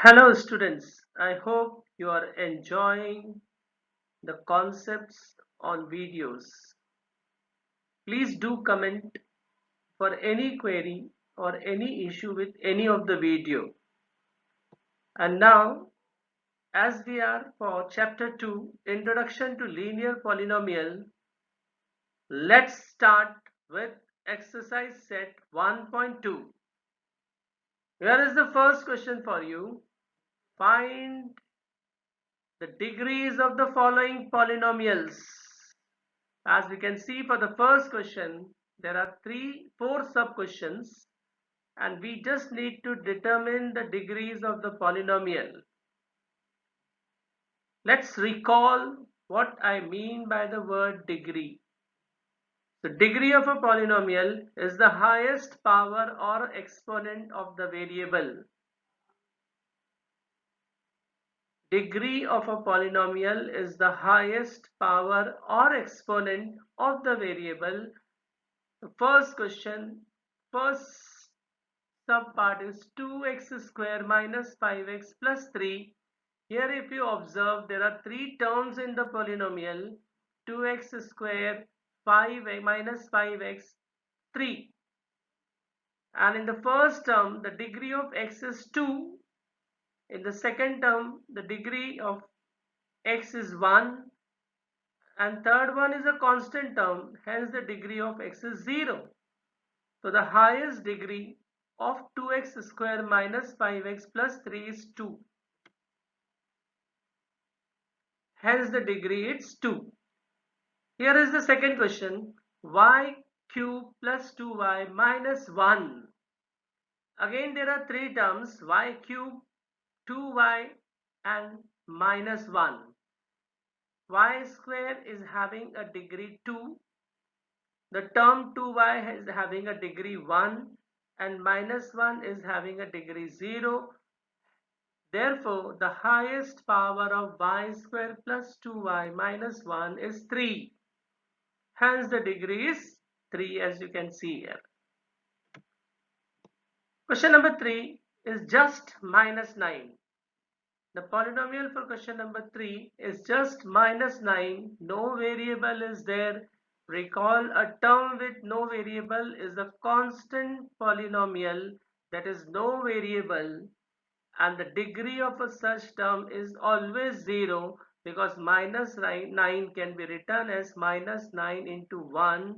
Hello students, I hope you are enjoying the concepts on videos. Please do comment for any query or any issue with any of the video. And now, as we are for chapter 2, Introduction to Linear Polynomial, let's start with exercise set 1.2. Here is the first question for you. Find the degrees of the following polynomials. As we can see for the first question, there are four sub-questions and we just need to determine the degrees of the polynomial. Let's recall what I mean by the word degree. The degree of a polynomial is the highest power or exponent of the variable. Degree of a polynomial is the highest power or exponent of the variable. The first question, first subpart is 2x square minus 5x plus 3. Here if you observe, there are three terms in the polynomial: 2x square, 5 minus 5x, 3. And in the first term, the degree of x is 2. In the second term, the degree of x is 1. And third one is a constant term, hence the degree of x is 0. So the highest degree of 2x square minus 5x plus 3 is 2. Hence the degree is 2. Here is the second question. Y cube plus 2y minus 1. Again there are three terms: y cube, 2y and minus 1. Y square is having a degree 2. The term 2y is having a degree 1 and minus 1 is having a degree 0. Therefore, the highest power of y square plus 2y minus 1 is 3. Hence, the degree is 3, as you can see here. Question number 3 is just minus 9. The polynomial for question number 3 is just minus 9. No variable is there. Recall, a term with no variable is a constant polynomial, that is no variable, and the degree of a such term is always 0, because minus 9 can be written as minus 9 into 1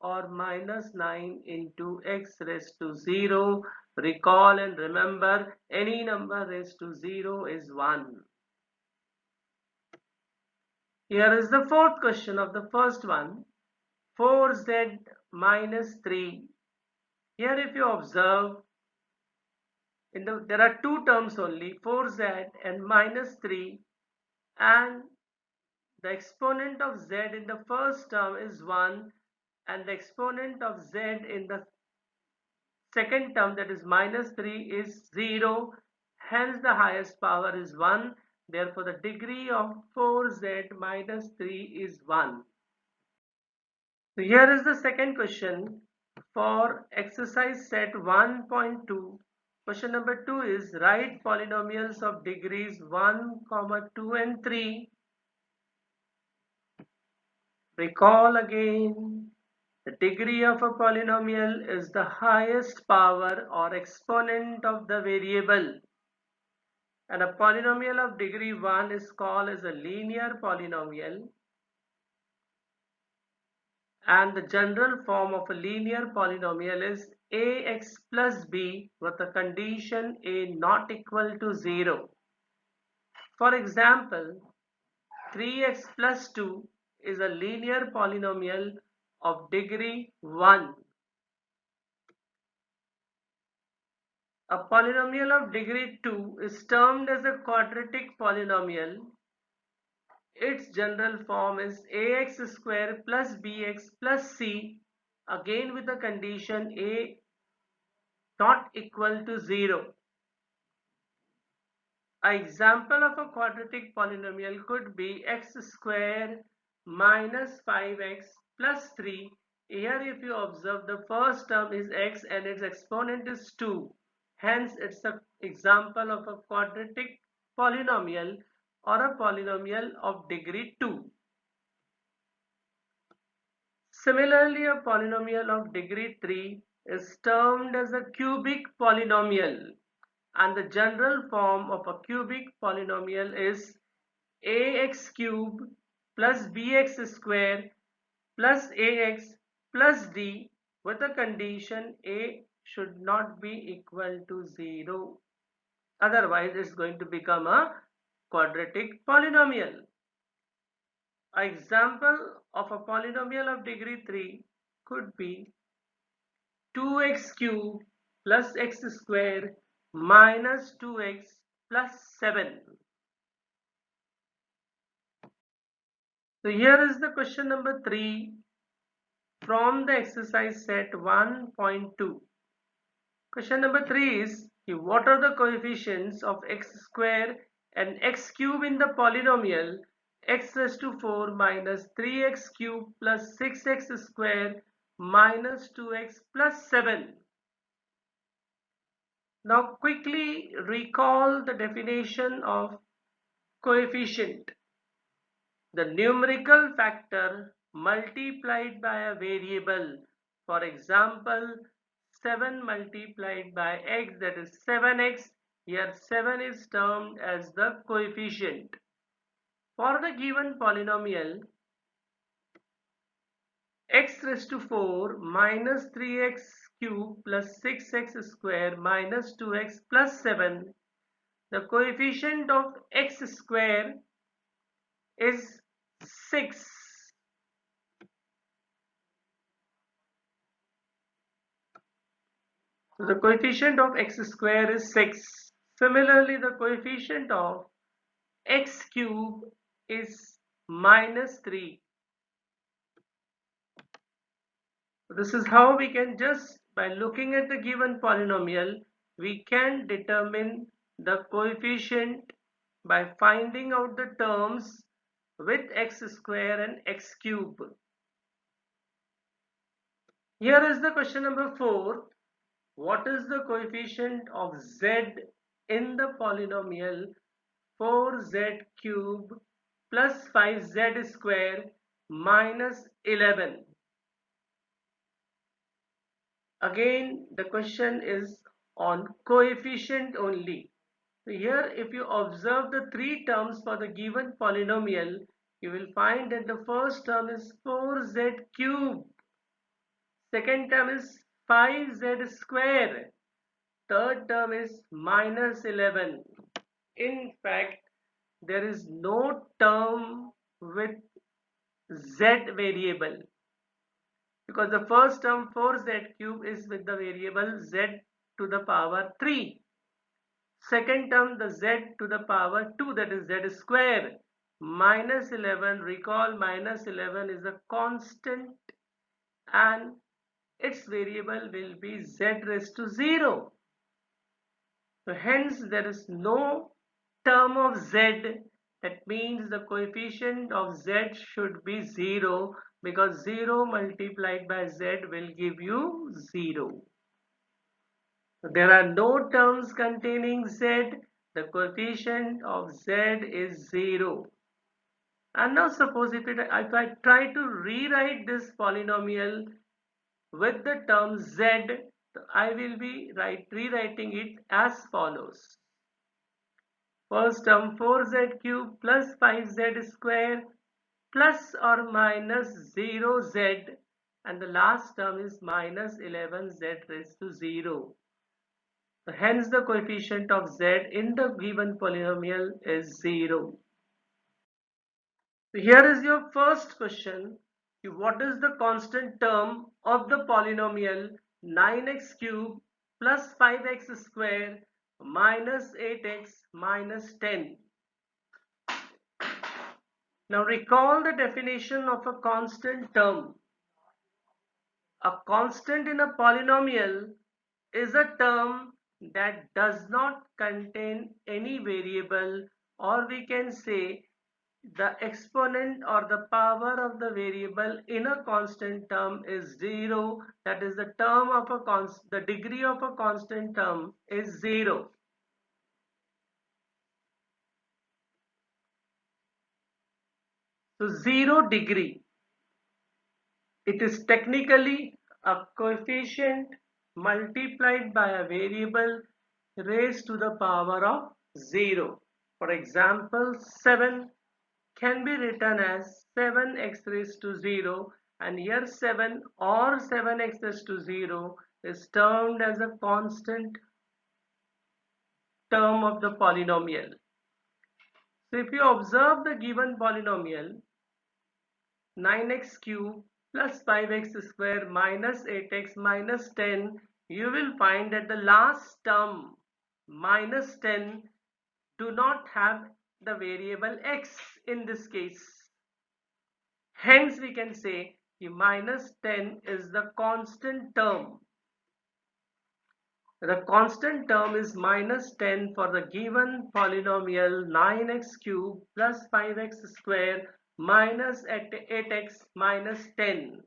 or minus 9 into x raised to 0. Recall and remember, any number raised to 0 is 1. Here is the fourth question of the first one. 4z minus 3. Here if you observe, there are two terms only, 4z and minus 3, and the exponent of z in the first term is 1 and the exponent of z in the second term, that is minus 3, is 0. Hence the highest power is 1. Therefore the degree of 4z minus 3 is 1. So here is the second question for exercise set 1.2. Question number 2 is write polynomials of degrees 1, 2 and 3. Recall again, the degree of a polynomial is the highest power or exponent of the variable. And a polynomial of degree 1 is called as a linear polynomial. And the general form of a linear polynomial is ax plus b with the condition a not equal to 0. For example, 3x plus 2 is a linear polynomial of degree 1. A polynomial of degree 2 is termed as a quadratic polynomial. Its general form is ax square plus bx plus c, again with the condition a not equal to 0. An example of a quadratic polynomial could be x square minus 5x plus 3. Here if you observe, the first term is x and its exponent is 2. Hence, it's an example of a quadratic polynomial or a polynomial of degree 2. Similarly, a polynomial of degree 3 is termed as a cubic polynomial, and the general form of a cubic polynomial is ax cube plus bx square plus ax plus d, with a condition a should not be equal to 0. Otherwise, it's going to become a quadratic polynomial. An example of a polynomial of degree 3 could be 2x cube plus x square minus 2x plus 7. So here is the question number 3 from the exercise set 1.2. Question number 3 is, what are the coefficients of x square and x cube in the polynomial x raised to 4 minus 3x cube plus 6x square minus 2x plus 7? Now quickly recall the definition of coefficient. The numerical factor multiplied by a variable. For example, 7 multiplied by x, that is 7x. Here 7 is termed as the coefficient. For the given polynomial x raised to 4 minus 3x cube plus 6x square minus 2x plus 7, the coefficient of x square is 6. So the coefficient of x square is 6. Similarly, the coefficient of x cube is minus 3. This is how we can, just by looking at the given polynomial, we can determine the coefficient by finding out the terms with x square and x cube. Here is the question number 4. What is the coefficient of z in the polynomial 4z cube plus 5z square minus 11? Again, the question is on coefficient only. So here, if you observe the three terms for the given polynomial, you will find that the first term is 4z cube, second term is 5z square, third term is minus 11. In fact, there is no term with z variable, because the first term 4z cube is with the variable z to the power 3. Second term, the z to the power 2, that is z square. Minus 11, recall minus 11 is a constant and its variable will be z raised to 0. So hence there is no term of z. That means the coefficient of z should be 0, because 0 multiplied by z will give you 0. So there are no terms containing z. The coefficient of z is 0. And now suppose if I try to rewrite this polynomial with the term z, I will be rewriting it as follows. First term 4z cube plus 5z square plus or minus 0z, and the last term is minus 11z raised to 0. Hence the coefficient of z in the given polynomial is 0. So here is your first question. What is the constant term of the polynomial 9x cube plus 5x square minus 8x minus 10? Now recall the definition of a constant term. A constant in a polynomial is a term that does not contain any variable, or we can say the exponent or the power of the variable in a constant term is 0. That is, the term of a the degree of a constant term is 0. So 0 degree, it is technically a coefficient multiplied by a variable raised to the power of 0. For example, 7 can be written as 7x raised to 0, and here 7 or 7x raised to 0 is termed as a constant term of the polynomial. So if you observe the given polynomial 9x cube plus 5x square minus 8x minus 10, you will find that the last term minus 10 do not have the variable x in this case. Hence, we can say the minus 10 is the constant term. The constant term is minus 10 for the given polynomial 9x cube plus 5x square minus 8x minus 10.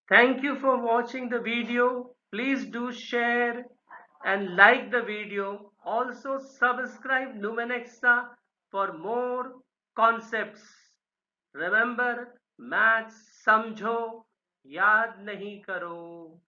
Thank you for watching the video. Please do share and like the video. Also subscribe Numenexa for more concepts. Remember, maths समझो याद नहीं करो.